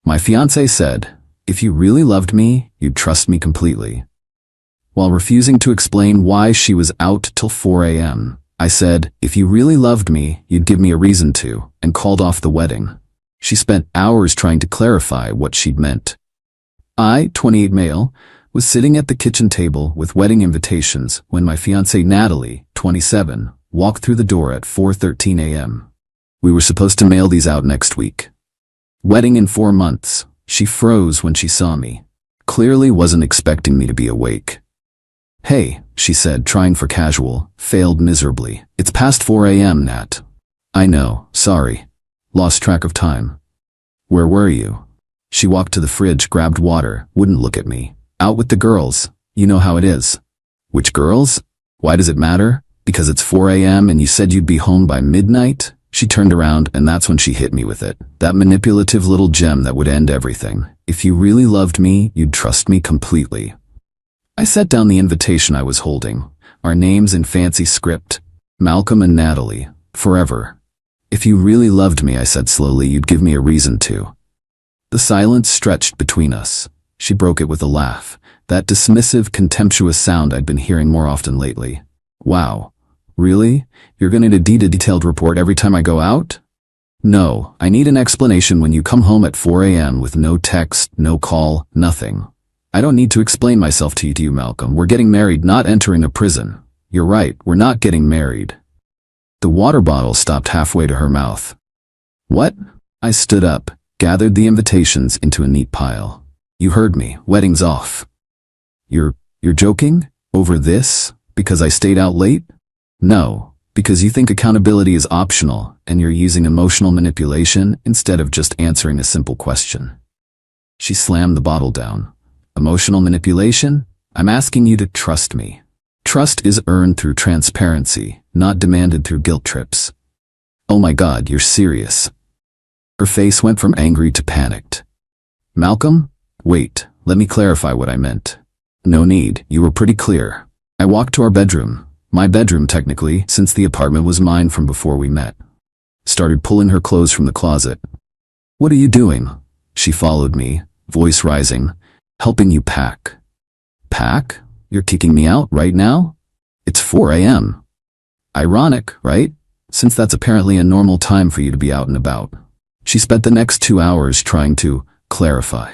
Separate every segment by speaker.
Speaker 1: My fiancé said, "If you really loved me, you'd trust me completely." While refusing to explain why she was out till 4 a.m., I said, "If you really loved me, you'd give me a reason to," and called off the wedding. She spent hours trying to clarify what she'd meant. I, 28 male, was sitting at the kitchen table with wedding invitations when my fiancée Natalie, 27, walked through the door at 4:13 a.m. We were supposed to mail these out next week. Wedding in 4 months. She froze when she saw me. Clearly wasn't expecting me to be awake. "Hey," she said, trying for casual, failed miserably. "It's past 4 a.m., Nat." "I know, sorry. Lost track of time." "Where were you?" She walked to the fridge, grabbed water, wouldn't look at me. "Out with the girls. You know how it is." "Which girls? Why does it matter? Because it's 4 a.m. and you said you'd be home by midnight?" She turned around and that's when she hit me with it. That manipulative little gem that would end everything. "If you really loved me, you'd trust me completely." I set down the invitation I was holding. Our names in fancy script. Malcolm and Natalie. Forever. "If you really loved me," I said slowly, "you'd give me a reason to." The silence stretched between us. She broke it with a laugh. That dismissive, contemptuous sound I'd been hearing more often lately. "Wow. Really? You're gonna need a detailed report every time I go out?" "No, I need an explanation when you come home at 4 a.m. with no text, no call, nothing." "I don't need to explain myself to you, Malcolm. We're getting married, not entering a prison." "You're right, we're not getting married." The water bottle stopped halfway to her mouth. "What?" I stood up, gathered the invitations into a neat pile. "You heard me. Wedding's off." You're joking? Over this? Because I stayed out late?" "No, because you think accountability is optional and you're using emotional manipulation instead of just answering a simple question." She slammed the bottle down. "Emotional manipulation? I'm asking you to trust me. Trust is earned through transparency, not demanded through guilt trips." "Oh my God, you're serious." Her face went from angry to panicked. "Malcolm? Wait, let me clarify what I meant." "No need, you were pretty clear." I walked to our bedroom. My bedroom, technically, since the apartment was mine from before we met. Started pulling her clothes from the closet. "What are you doing?" She followed me, voice rising. "Helping you pack." "Pack? You're kicking me out right now?" "It's 4 a.m. Ironic, right? Since that's apparently a normal time for you to be out and about. She spent the next 2 hours trying to clarify.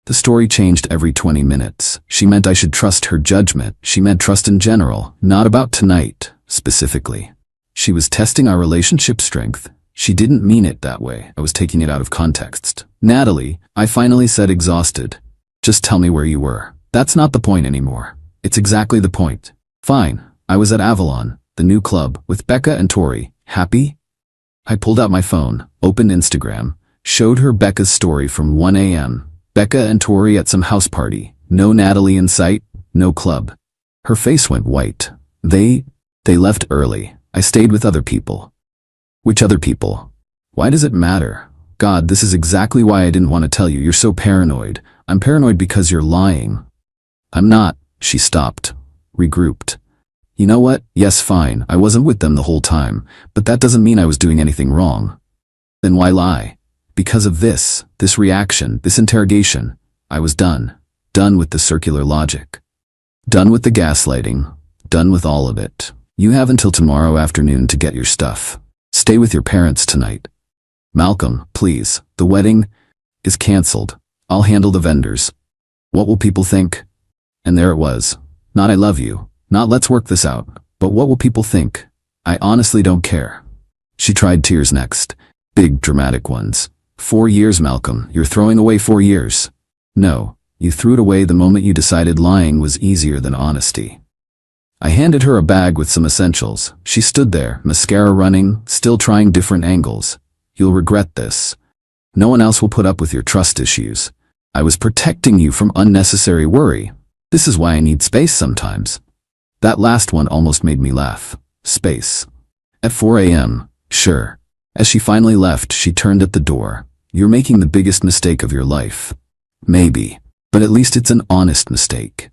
Speaker 1: The story changed every 20 minutes. She meant I should trust her judgment. She meant trust in general, not about tonight, specifically. She was testing our relationship strength. She didn't mean it that way. I was taking it out of context. "Natalie," I finally said, exhausted. "Just tell me where you were." "That's not the point anymore." "It's exactly the point." "Fine. I was at Avalon, the new club, with Becca and Tori. Happy?" I pulled out my phone, opened Instagram, showed her Becca's story from 1 a.m. Becca and Tori at some house party. No Natalie in sight, no club. Her face went white. They left early. I stayed with other people." "Which other people? Why does it matter?" "God, this is exactly why I didn't want to tell you. You're so paranoid." "I'm paranoid because you're lying." "I'm not." She stopped, regrouped. "You know what? Yes, fine. I wasn't with them the whole time, but that doesn't mean I was doing anything wrong." "Then why lie?" "Because of this reaction, this interrogation. I was done. Done with the circular logic. Done with the gaslighting. Done with all of it. You have until tomorrow afternoon to get your stuff. Stay with your parents tonight." "Malcolm, please. The wedding is canceled. I'll handle the vendors." "What will people think?" And there it was. Not "I love you," not "let's work this out," but "what will people think?" I honestly don't care. She tried tears next. Big, dramatic ones. 4 years, Malcolm. You're throwing away 4 years. No, you threw it away the moment you decided lying was easier than honesty. I handed her a bag with some essentials. She stood there, mascara running, still trying different angles. "You'll regret this. No one else will put up with your trust issues. I was protecting you from unnecessary worry. This is why I need space sometimes." That last one almost made me laugh. Space. At 4 a.m., sure. As she finally left, she turned at the door. "You're making the biggest mistake of your life." "Maybe, but at least it's an honest mistake."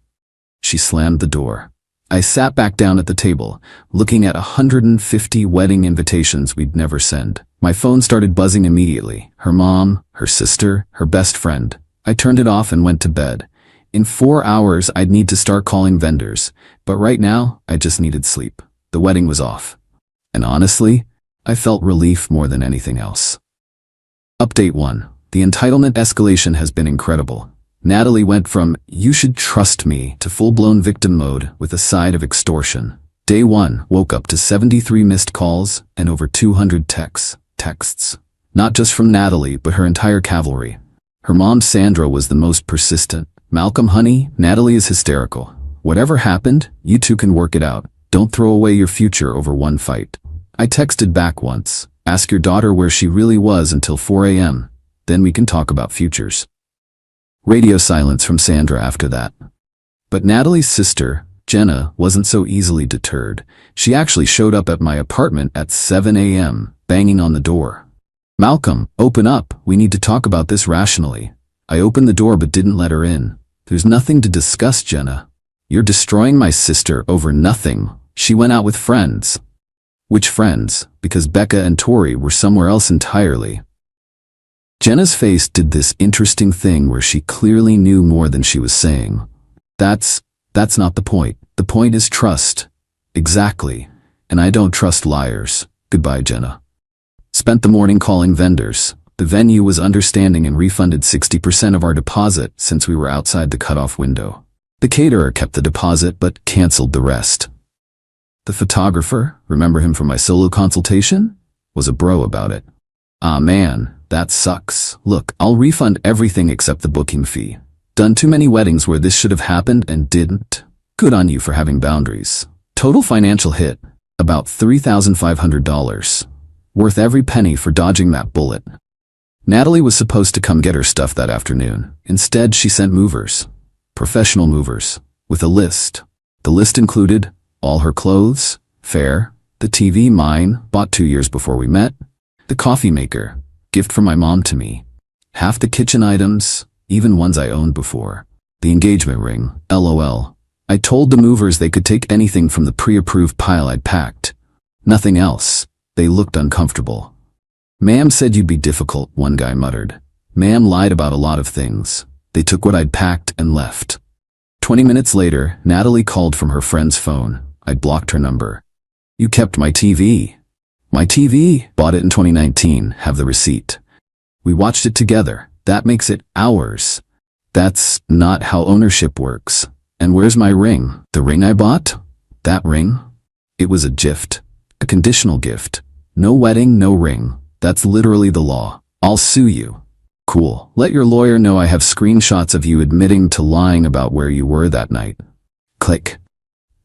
Speaker 1: She slammed the door. I sat back down at the table, looking at 150 wedding invitations we'd never send. My phone started buzzing immediately. Her mom, her sister, her best friend. I turned it off and went to bed. In 4 hours, I'd need to start calling vendors, but right now, I just needed sleep. The wedding was off. And honestly, I felt relief more than anything else. Update 1. The entitlement escalation has been incredible. Natalie went from, "you should trust me," to full-blown victim mode with a side of extortion. Day 1, woke up to 73 missed calls and over 200 texts. Not just from Natalie, but her entire cavalry. Her mom, Sandra, was the most persistent. "Malcolm, honey, Natalie is hysterical. Whatever happened, you two can work it out. Don't throw away your future over one fight." I texted back once, "Ask your daughter where she really was until 4 a.m. Then we can talk about futures." Radio silence from Sandra after that. But Natalie's sister, Jenna, wasn't so easily deterred. She actually showed up at my apartment at 7 a.m., banging on the door. "Malcolm, open up. We need to talk about this rationally." I opened the door but didn't let her in. "There's nothing to discuss, Jenna. You're destroying my sister over nothing. She went out with friends." Which friends? Because Becca and Tori were somewhere else entirely. Jenna's face did this interesting thing where she clearly knew more than she was saying. That's not the point. The point is trust. Exactly. And I don't trust liars. Goodbye, Jenna. Spent the morning calling vendors. The venue was understanding and refunded 60% of our deposit since we were outside the cutoff window. The caterer kept the deposit but canceled the rest. The photographer, remember him from my solo consultation? Was a bro about it. "Ah man, that sucks. Look, I'll refund everything except the booking fee. Done too many weddings where this should have happened and didn't. Good on you for having boundaries." Total financial hit, about $3,500. Worth every penny for dodging that bullet. Natalie was supposed to come get her stuff that afternoon. Instead, she sent movers. Professional movers. With a list. The list included all her clothes, fare, the TV, mine, bought 2 years before we met, the coffee maker, gift from my mom to me, half the kitchen items, even ones I owned before, the engagement ring, LOL. I told the movers they could take anything from the pre-approved pile I'd packed. Nothing else. They looked uncomfortable. "Ma'am said you'd be difficult," one guy muttered. "Ma'am lied about a lot of things. They took what I'd packed and left." 20 minutes later, Natalie called from her friend's phone. I'd blocked her number. "You kept my TV." "My TV? Bought it in 2019, have the receipt." "We watched it together. That makes it ours." "That's not how ownership works." "And where's my ring? The ring I bought?" "That ring?" "It was a gift. A conditional gift. No wedding, no ring. That's literally the law. I'll sue you." "Cool. Let your lawyer know I have screenshots of you admitting to lying about where you were that night." Click.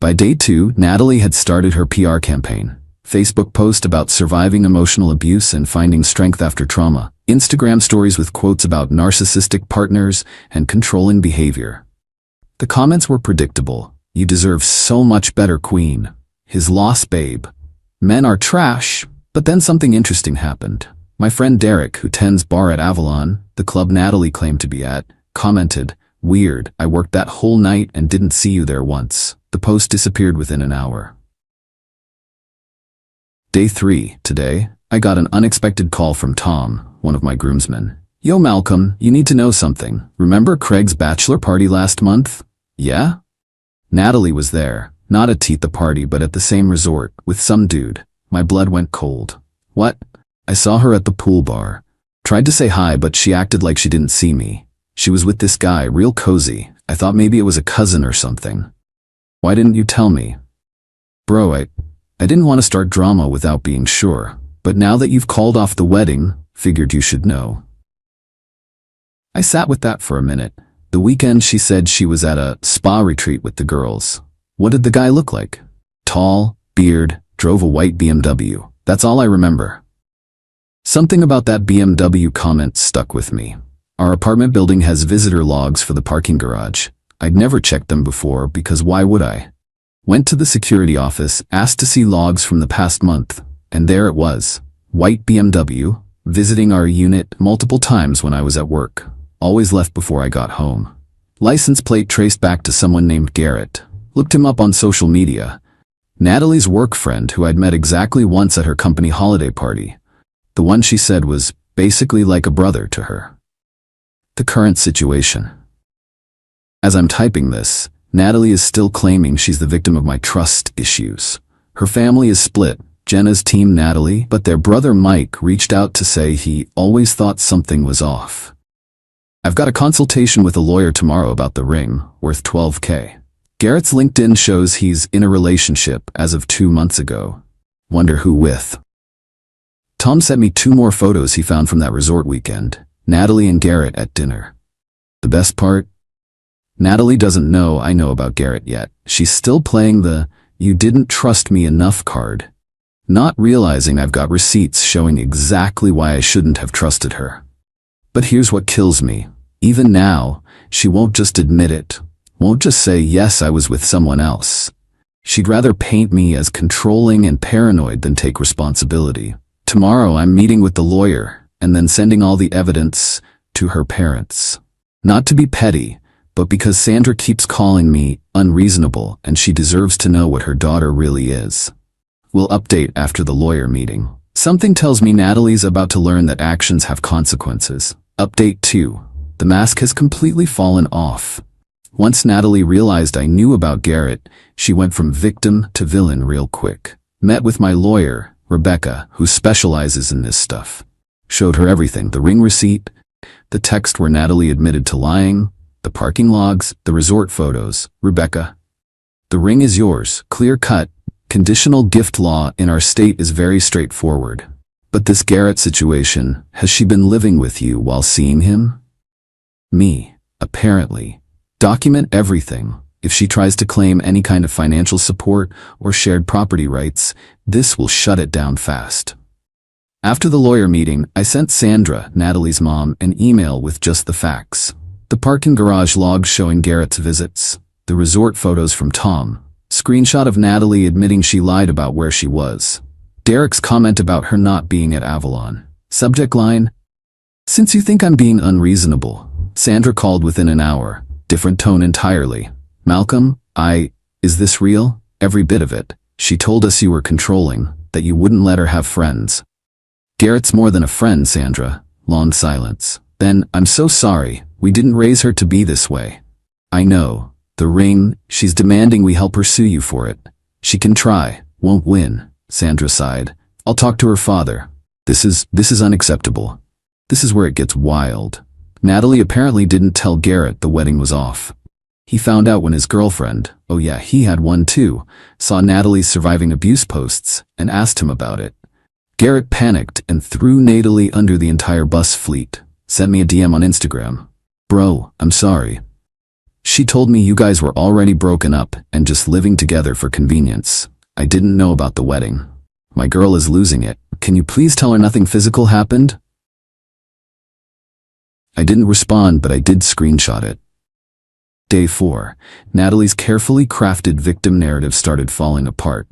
Speaker 1: By day 2, Natalie had started her PR campaign. Facebook post about surviving emotional abuse and finding strength after trauma. Instagram stories with quotes about narcissistic partners and controlling behavior. The comments were predictable. "You deserve so much better, queen. His loss, babe. Men are trash." But then something interesting happened. My friend Derek, who tends bar at Avalon, the club Natalie claimed to be at, commented, "Weird, I worked that whole night and didn't see you there once." The post disappeared within an hour. Day 3, today, I got an unexpected call from Tom, one of my groomsmen. "Yo Malcolm, you need to know something. Remember Craig's bachelor party last month?" "Yeah?" Natalie was there, not at the party but at the same resort, with some dude. My blood went cold. "What?" "I saw her at the pool bar. Tried to say hi but she acted like she didn't see me. She was with this guy, real cozy. I thought maybe it was a cousin or something." "Why didn't you tell me?" "Bro, I didn't want to start drama without being sure. But now that you've called off the wedding, figured you should know." I sat with that for a minute. The weekend she said she was at a spa retreat with the girls. What did the guy look like? Tall, beard, drove a white BMW. That's all I remember. Something about that BMW comment stuck with me. Our apartment building has visitor logs for the parking garage. I'd never checked them before because why would I? Went to the security office, asked to see logs from the past month, and there it was. White BMW, visiting our unit multiple times when I was at work. Always left before I got home. License plate traced back to someone named Garrett. Looked him up on social media. Natalie's work friend who I'd met exactly once at her company holiday party. The one she said was basically like a brother to her. The current situation. As I'm typing this, Natalie is still claiming she's the victim of my trust issues. Her family is split. Jenna's team Natalie, but their brother Mike reached out to say he always thought something was off. I've got a consultation with a lawyer tomorrow about the ring, worth $12K. Garrett's LinkedIn shows he's in a relationship as of 2 months ago. Wonder who with. Tom sent me 2 more photos he found from that resort weekend. Natalie and Garrett at dinner. The best part? Natalie doesn't know I know about Garrett yet. She's still playing the "you didn't trust me enough" card, not realizing I've got receipts showing exactly why I shouldn't have trusted her. But here's what kills me. Even now, she won't just admit it. Won't just say, yes, I was with someone else. She'd rather paint me as controlling and paranoid than take responsibility. Tomorrow I'm meeting with the lawyer and then sending all the evidence to her parents. Not to be petty, but because Sandra keeps calling me unreasonable and she deserves to know what her daughter really is. We'll update after the lawyer meeting. Something tells me Natalie's about to learn that actions have consequences. Update 2. The mask has completely fallen off. Once Natalie realized I knew about Garrett, she went from victim to villain real quick. Met with my lawyer, Rebecca, who specializes in this stuff. Showed her everything, the ring receipt, the text where Natalie admitted to lying, the parking logs, the resort photos. Rebecca, the ring is yours, clear cut. Conditional gift law in our state is very straightforward. But this Garrett situation, has she been living with you while seeing him? Me, apparently. Document everything. If she tries to claim any kind of financial support or shared property rights, this will shut it down fast. After the lawyer meeting, I sent Sandra, Natalie's mom, an email with just the facts. The parking garage logs showing Garrett's visits, the resort photos from Tom, screenshot of Natalie admitting she lied about where she was, Derek's comment about her not being at Avalon. Subject line: since you think I'm being unreasonable. Sandra called within an hour. Different tone entirely. Malcolm, is this real? Every bit of it. She told us you were controlling, that you wouldn't let her have friends. Garrett's more than a friend, Sandra. Long silence. Then, I'm so sorry, we didn't raise her to be this way. I know. The ring, she's demanding we help her sue you for it. She can try, won't win. Sandra sighed. I'll talk to her father. This is unacceptable. This is where it gets wild. Natalie apparently didn't tell Garrett the wedding was off. He found out when his girlfriend, oh yeah, he had one too, saw Natalie's surviving abuse posts and asked him about it. Garrett panicked and threw Natalie under the entire bus fleet. Sent me a DM on Instagram. Bro, I'm sorry. She told me you guys were already broken up and just living together for convenience. I didn't know about the wedding. My girl is losing it. Can you please tell her nothing physical happened? I didn't respond, but I did screenshot it. Day 4. Natalie's carefully crafted victim narrative started falling apart.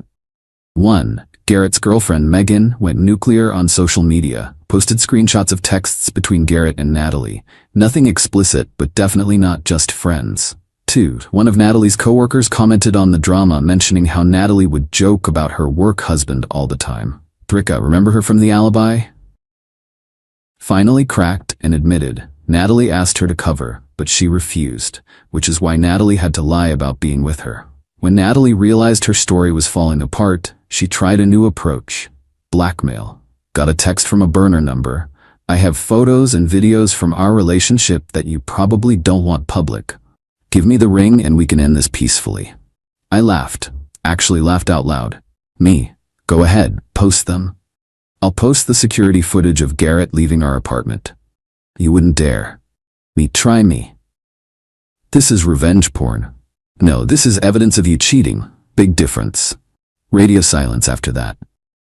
Speaker 1: 1. Garrett's girlfriend Megan went nuclear on social media, posted screenshots of texts between Garrett and Natalie. Nothing explicit, but definitely not just friends. 2. One of Natalie's coworkers commented on the drama, mentioning how Natalie would joke about her work husband all the time. Bricka, remember her from the alibi? Finally cracked and admitted. Natalie asked her to cover, but she refused, which is why Natalie had to lie about being with her. When Natalie realized her story was falling apart, she tried a new approach. Blackmail. Got a text from a burner number. I have photos and videos from our relationship that you probably don't want public. Give me the ring and we can end this peacefully. I laughed. Actually laughed out loud. Me. Go ahead, post them. I'll post the security footage of Garrett leaving our apartment. You wouldn't dare. Me, try me. This is revenge porn. No, this is evidence of you cheating. Big difference. Radio silence after that.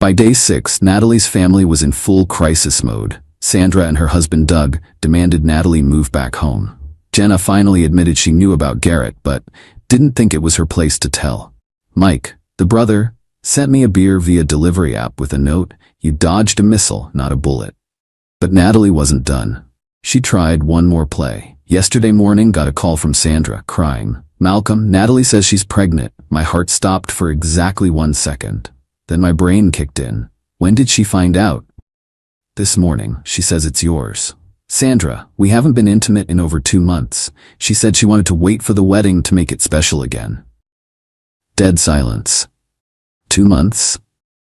Speaker 1: By day 6, Natalie's family was in full crisis mode. Sandra and her husband Doug demanded Natalie move back home. Jenna finally admitted she knew about Garrett, but didn't think it was her place to tell. Mike, the brother, sent me a beer via delivery app with a note: you dodged a missile, not a bullet. But Natalie wasn't done. She tried one more play. Yesterday morning, got a call from Sandra, crying. Malcolm, Natalie says she's pregnant. My heart stopped for exactly 1 second. Then my brain kicked in. When did she find out? This morning, she says it's yours. Sandra, we haven't been intimate in over 2 months. She said she wanted to wait for the wedding to make it special again. Dead silence. 2 months?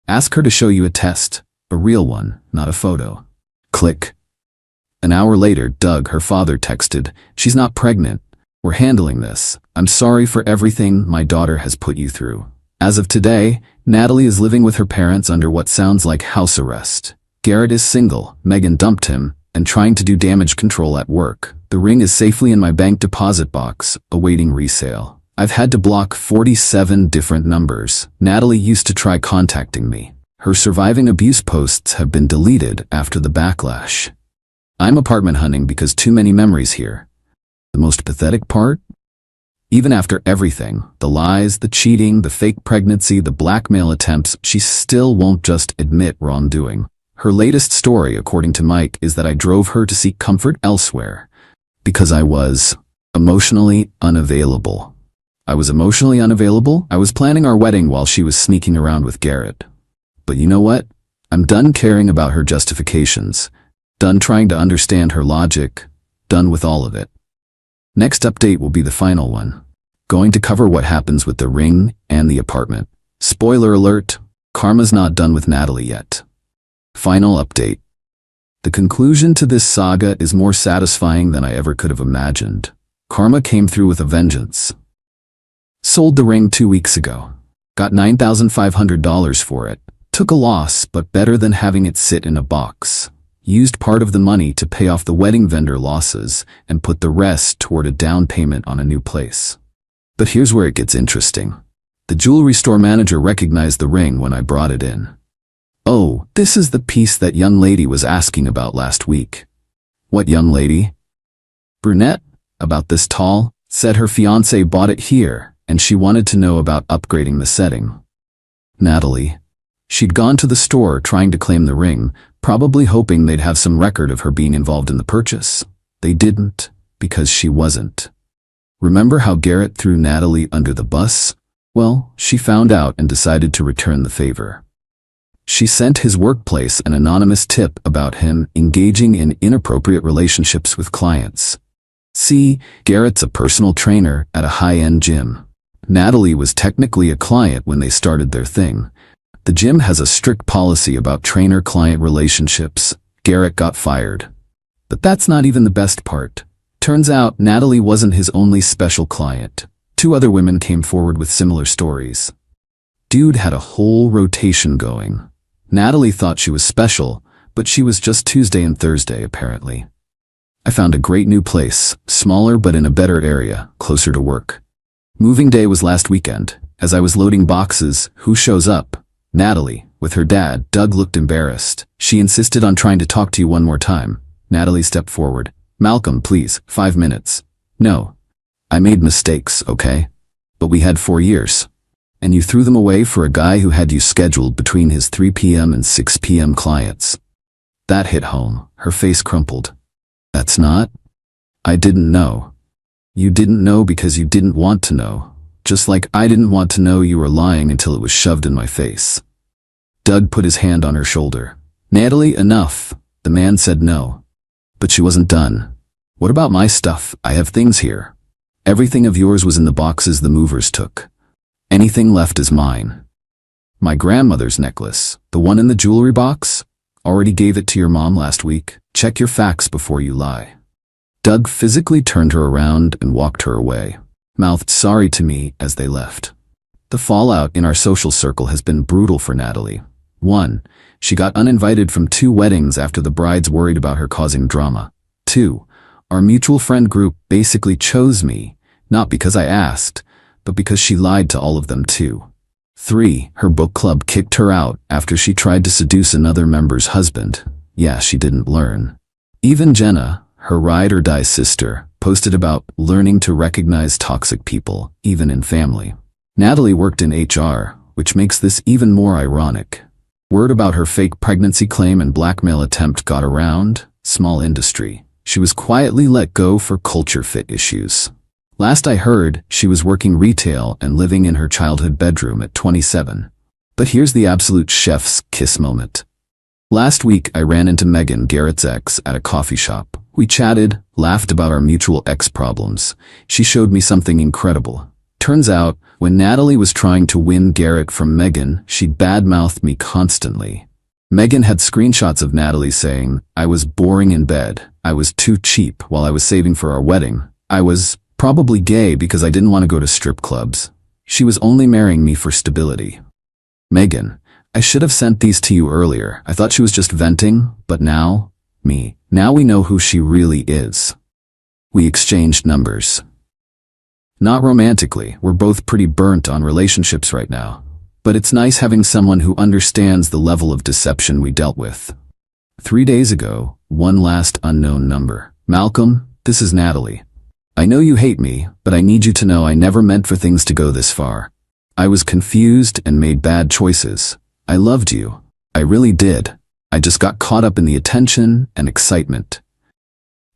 Speaker 1: Ask her to show you a test. A real one, not a photo. Click. An hour later, Doug, her father, texted, "She's not pregnant. We're handling this. I'm sorry for everything my daughter has put you through." As of today, Natalie is living with her parents under what sounds like house arrest. Garrett is single, Megan dumped him, and trying to do damage control at work. The ring is safely in my bank deposit box, awaiting resale. I've had to block 47 different numbers. Natalie used to try contacting me. Her surviving abuse posts have been deleted after the backlash. I'm apartment hunting because too many memories here. The most pathetic part? Even after everything, the lies, the cheating, the fake pregnancy, the blackmail attempts, she still won't just admit wrongdoing. Her latest story, according to Mike, is that I drove her to seek comfort elsewhere. Because I was emotionally unavailable. I was emotionally unavailable? I was planning our wedding while she was sneaking around with Garrett. But you know what? I'm done caring about her justifications. Done trying to understand her logic. Done with all of it. Next update will be the final one. Going to cover what happens with the ring and the apartment. Spoiler alert, karma's not done with Natalie yet. Final update. The conclusion to this saga is more satisfying than I ever could have imagined. Karma came through with a vengeance. Sold the ring 2 weeks ago. Got $9,500 for it. Took a loss, but better than having it sit in a box. Used part of the money to pay off the wedding vendor losses and put the rest toward a down payment on a new place. But here's where it gets interesting. The jewelry store manager recognized the ring when I brought it in. "Oh, this is the piece that young lady was asking about last week." "What young lady?" "Brunette, about this tall, said her fiancé bought it here, and she wanted to know about upgrading the setting." Natalie. She'd gone to the store trying to claim the ring, probably hoping they'd have some record of her being involved in the purchase. They didn't, because she wasn't. Remember how Garrett threw Natalie under the bus? Well, she found out and decided to return the favor. She sent his workplace an anonymous tip about him engaging in inappropriate relationships with clients. See, Garrett's a personal trainer at a high-end gym. Natalie was technically a client when they started their thing. The gym has a strict policy about trainer-client relationships. Garrett got fired. But that's not even the best part. Turns out Natalie wasn't his only special client. 2 other women came forward with similar stories. Dude had a whole rotation going. Natalie thought she was special, but she was just Tuesday and Thursday apparently. I found a great new place, smaller but in a better area, closer to work. Moving day was last weekend. As I was loading boxes, who shows up? Natalie, with her dad. Doug looked embarrassed. She insisted on trying to talk to you one more time. Natalie stepped forward. "Malcolm, please, 5 minutes. "No. I made mistakes, okay? But we had 4 years. And you threw them away for a guy who had you scheduled between his 3 p.m. and 6 p.m. clients." That hit home. Her face crumpled. "That's not? I didn't know." "You didn't know because you didn't want to know. Just like I didn't want to know you were lying until it was shoved in my face." Doug put his hand on her shoulder. "Natalie, enough." The man said no. But she wasn't done. "What about my stuff? I have things here. Everything of yours was in the boxes the movers took. Anything left is mine. My grandmother's necklace, the one in the jewelry box, already gave it to your mom last week. Check your facts before you lie." Doug physically turned her around and walked her away. Mouthed sorry to me as they left. The fallout in our social circle has been brutal for Natalie. 1. She got uninvited from 2 weddings after the brides worried about her causing drama. 2. Our mutual friend group basically chose me, not because I asked, but because she lied to all of them too. 3. Her book club kicked her out after she tried to seduce another member's husband. Yeah, she didn't learn. Even Jenna, her ride-or-die sister, posted about learning to recognize toxic people, even in family. Natalie worked in HR, which makes this even more ironic. Word about her fake pregnancy claim and blackmail attempt got around. Small industry. She was quietly let go for culture fit issues. Last I heard, she was working retail and living in her childhood bedroom at 27. But here's the absolute chef's kiss moment. Last week, I ran into Megan, Garrett's ex, at a coffee shop. We chatted, laughed about our mutual ex problems. She showed me something incredible. Turns out, when Natalie was trying to win Garrett from Megan, she'd badmouthed me constantly. Megan had screenshots of Natalie saying, I was boring in bed, I was too cheap while I was saving for our wedding, I was probably gay because I didn't want to go to strip clubs. She was only marrying me for stability. Megan, I should have sent these to you earlier. I thought she was just venting, but now we know who she really is. We exchanged numbers. Not romantically, we're both pretty burnt on relationships right now. But it's nice having someone who understands the level of deception we dealt with. 3 days ago, one last unknown number. Malcolm, this is Natalie. I know you hate me, but I need you to know I never meant for things to go this far. I was confused and made bad choices. I loved you. I really did. I just got caught up in the attention and excitement.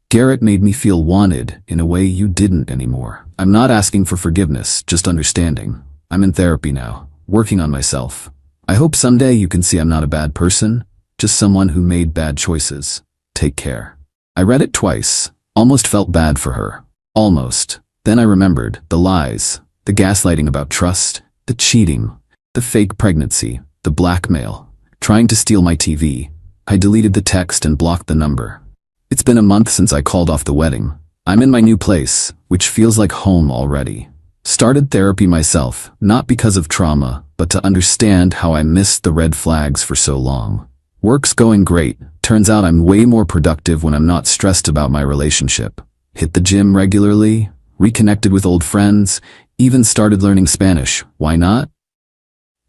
Speaker 1: Garrett made me feel wanted in a way you didn't anymore. I'm not asking for forgiveness, just understanding. I'm in therapy now, working on myself. I hope someday you can see I'm not a bad person, just someone who made bad choices. Take care. I read it twice, almost felt bad for her. Almost. Then I remembered the lies, the gaslighting about trust, the cheating, the fake pregnancy, the blackmail, trying to steal my TV. I deleted the text and blocked the number. It's been a month since I called off the wedding. I'm in my new place, which feels like home already. Started therapy myself, not because of trauma, but to understand how I missed the red flags for so long. Work's going great. Turns out I'm way more productive when I'm not stressed about my relationship. Hit the gym regularly, reconnected with old friends, even started learning Spanish. Why not?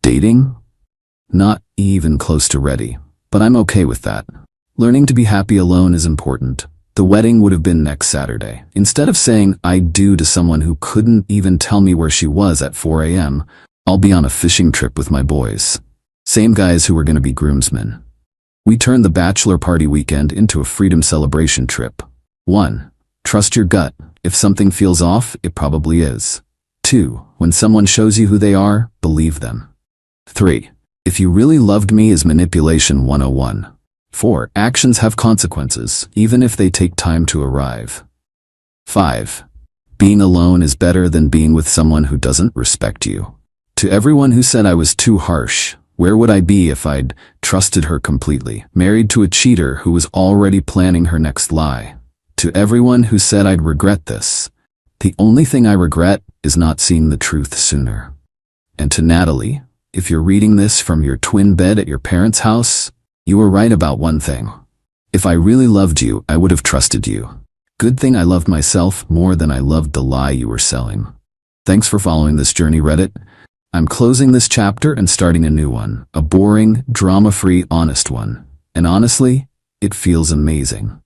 Speaker 1: Dating? Not even close to ready, but I'm okay with that. Learning to be happy alone is important. The wedding would have been next Saturday. Instead of saying I do to someone who couldn't even tell me where she was at 4 a.m., I'll be on a fishing trip with my boys. Same guys who were going to be groomsmen. We turned the bachelor party weekend into a freedom celebration trip. 1. Trust your gut. If something feels off, it probably is. 2. When someone shows you who they are, believe them. 3. If you really loved me is manipulation 101. 4. Actions have consequences, even if they take time to arrive. 5. Being alone is better than being with someone who doesn't respect you. To everyone who said I was too harsh, where would I be if I'd trusted her completely, married to a cheater who was already planning her next lie? To everyone who said I'd regret this, the only thing I regret is not seeing the truth sooner. And to Natalie, if you're reading this from your twin bed at your parents' house, you were right about one thing. If I really loved you, I would have trusted you. Good thing I loved myself more than I loved the lie you were selling. Thanks for following this journey, Reddit. I'm closing this chapter and starting a new one, a boring, drama-free, honest one. And honestly, it feels amazing.